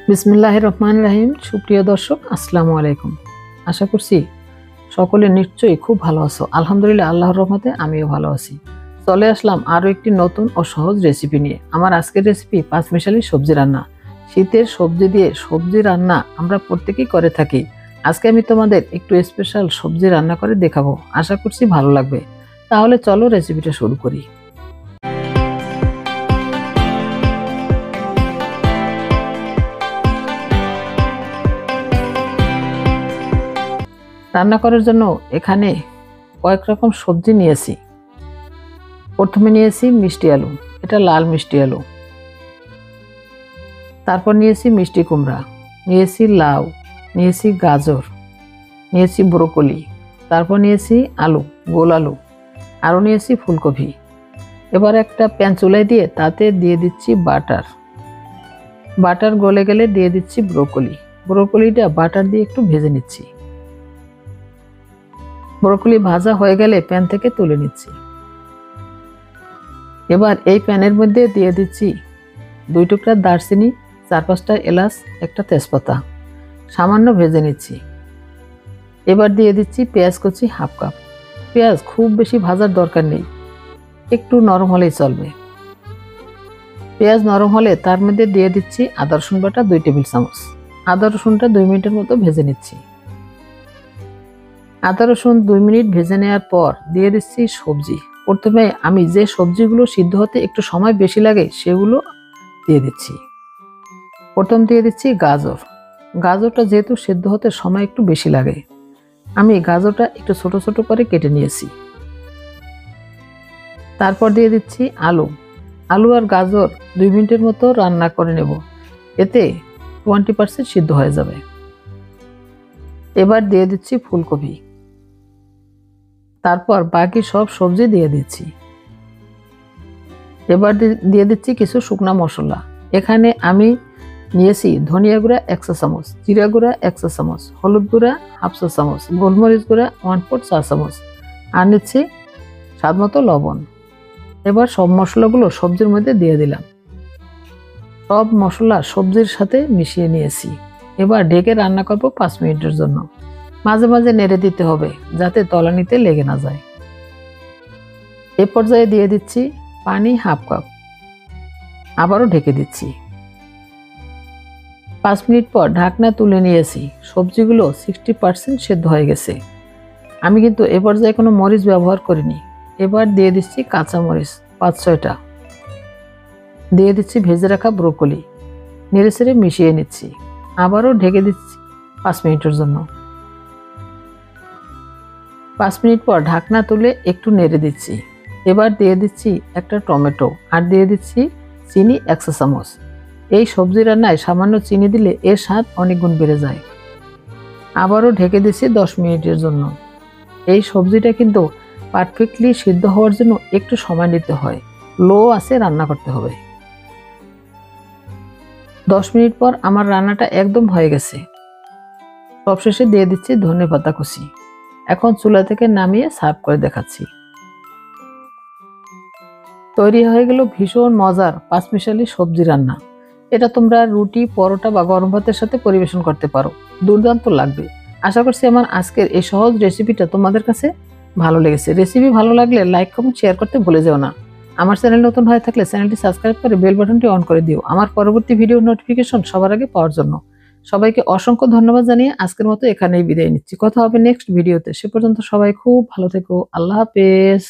বিসমিল্লাহির রহমানির রহিম। সুপ্রিয় দর্শক, আসসালামু আলাইকুম। আশা করছি সকলে নিশ্চয়ই খুব ভালো আছো। আলহামদুলিল্লাহ, আল্লাহর রহমতে আমিও ভালো আছি। চলে আসলাম আরও একটি নতুন ও সহজ রেসিপি নিয়ে। আমার আজকের রেসিপি পাঁচমিশালি সবজি রান্না। শীতের সবজি দিয়ে সবজি রান্না আমরা প্রত্যেকেই করে থাকি। আজকে আমি তোমাদের একটু স্পেশাল সবজি রান্না করে দেখাবো। আশা করছি ভালো লাগবে। তাহলে চলো রেসিপিটা শুরু করি। রান্না করার জন্য এখানে কয়েক রকম সবজি নিয়েছি। প্রথমে নিয়েছি মিষ্টি আলু, এটা লাল মিষ্টি আলু। তারপর নিয়েছি মিষ্টি কুমড়া, নিয়েছি লাউ, নিয়েছি গাজর, নিয়েছি ব্রোকলি, তারপর নিয়েছি আলু, গোল আলু, আরও নিয়েছি ফুলকপি। এবার একটা প্যান চুলায় দিয়ে তাতে দিয়ে দিচ্ছি বাটার। বাটার গলে গেলে দিয়ে দিচ্ছি ব্রোকলি। ব্রোকলিটা বাটার দিয়ে একটু ভেজে নিচ্ছি। ব্রোকলি ভাজা হয়ে গেলে প্যান থেকে তুলে নিচ্ছি। এবার এই প্যানের মধ্যে দিয়ে দিচ্ছি 2 টুকরা দারচিনি, 4-5টা এলাচ, একটা তেজপাতা, সামান্য ভেজে নিচ্ছি। এবার দিয়ে দিচ্ছি পেঁয়াজ কুচি হাফ কাপ। পেঁয়াজ খুব বেশি ভাজার দরকার নেই, একটু নরম হলেই চলবে। পেঁয়াজ নরম হলে তার মধ্যে দিয়ে দিচ্ছি আদা রসুন বাটা 2 টেবিল চামচ। আদা রসুনটা 2 মিনিটের মতো ভেজে নিচ্ছি। আদা রসুন 2 মিনিট ভেজে নেওয়ার পর দিয়ে দিচ্ছি সবজি। প্রথমে আমি যে সবজিগুলো সিদ্ধ হতে একটু সময় বেশি লাগে সেগুলো দিয়ে দিচ্ছি। প্রথম দিয়ে দিচ্ছি গাজর। গাজরটা যেহেতু সিদ্ধ হতে সময় একটু বেশি লাগে, আমি গাজরটা একটু ছোট ছোট করে কেটে নিয়েছি। তারপর দিয়ে দিচ্ছি আলু। আলু আর গাজর 2 মিনিটের মতো রান্না করে নেব, এতে 20% সিদ্ধ হয়ে যাবে। এবার দিয়ে দিচ্ছি ফুলকপি। তারপর বাকি সব সবজি দিয়ে দিচ্ছি। এবার দিয়ে দিচ্ছি কিছু শুকনা মশলা। এখানে আমি নিয়েছি ধনিয়া গুঁড়া 1 চা চামচ, জিরা গুঁড়া 1 চা চামচ, হলুদ গুঁড়া হাফ চা চামচ, গোলমরিচ গুঁড়া 1/4 চা চামচ, আর নিচ্ছি স্বাদ মতো লবণ। এবার সব মশলাগুলো সবজির মধ্যে দিয়ে দিলাম। সব মশলা সবজির সাথে মিশিয়ে নিয়েছি। এবার ঢেকে রান্না করব 5 মিনিটের জন্য। মাঝে মাঝে নেড়ে দিতে হবে যাতে তলানিতে লেগে না যায়। এ পর্যায়ে দিয়ে দিচ্ছি পানি হাফ কাপ। আবারও ঢেকে দিচ্ছি। 5 মিনিট পর ঢাকনা তুলে নিয়েছি। সবজিগুলো 60% সেদ্ধ হয়ে গেছে। আমি কিন্তু এ পর্যায়ে কোনো মরিচ ব্যবহার করিনি। এবার দিয়ে দিচ্ছি কাঁচা মরিচ 5-6টা। দিয়ে দিচ্ছি ভেজে রাখা ব্রোকলি। নেড়ে চেড়ে মিশিয়ে নিচ্ছি। আবারও ঢেকে দিচ্ছি 5 মিনিটের জন্য। 5 মিনিট পর ঢাকনা তুলে একটু নেড়ে দিচ্ছি। এবার দিয়ে দিচ্ছি একটা টমেটো আর দিয়ে দিচ্ছি চিনি 1 চা চামচ। এই সবজি রান্নায় সামান্য চিনি দিলে এর স্বাদ অনেক গুণ বেড়ে যায়। আবারও ঢেকে দিচ্ছি 10 মিনিটের জন্য। এই সবজিটা কিন্তু পারফেক্টলি সিদ্ধ হওয়ার জন্য একটু সময় নিতে হয়, লো আঁচে রান্না করতে হবে। 10 মিনিট পর আমার রান্নাটা একদম হয়ে গেছে। সবশেষে দিয়ে দিচ্ছি ধনেপাতা কুচি। এখন চুলা থেকে নামিয়ে সার্ভ করে দেখাচ্ছি। তৈরি হয়ে গেল ভীষণ মজার পাঁচমিশালি সবজি রান্না। এটা তোমরা রুটি, পরোটা বা গরম ভাতের সাথে পরিবেশন করতে পারো। দুর্দান্ত লাগবে। আশা করছি আমার আজকের এই সহজ রেসিপিটা তোমাদের কাছে ভালো লেগেছে। রেসিপি ভালো লাগলে লাইক, কমেন্ট, শেয়ার করতে ভুলে যেও না। আমার চ্যানেল নতুন হয়ে থাকলে চ্যানেলটি সাবস্ক্রাইব করে বেল বাটনটি অন করে দিও আমার পরবর্তী ভিডিও নোটিফিকেশন সবার আগে পাওয়ার জন্য। সবাইকে অসংখ্য ধন্যবাদ জানিয়ে আজকের মতো এখানেই বিদায় নিচ্ছি। কথা হবে নেক্সট ভিডিওতে। সে পর্যন্ত সবাই খুব ভালো থেকো। আল্লাহ হাফেজ।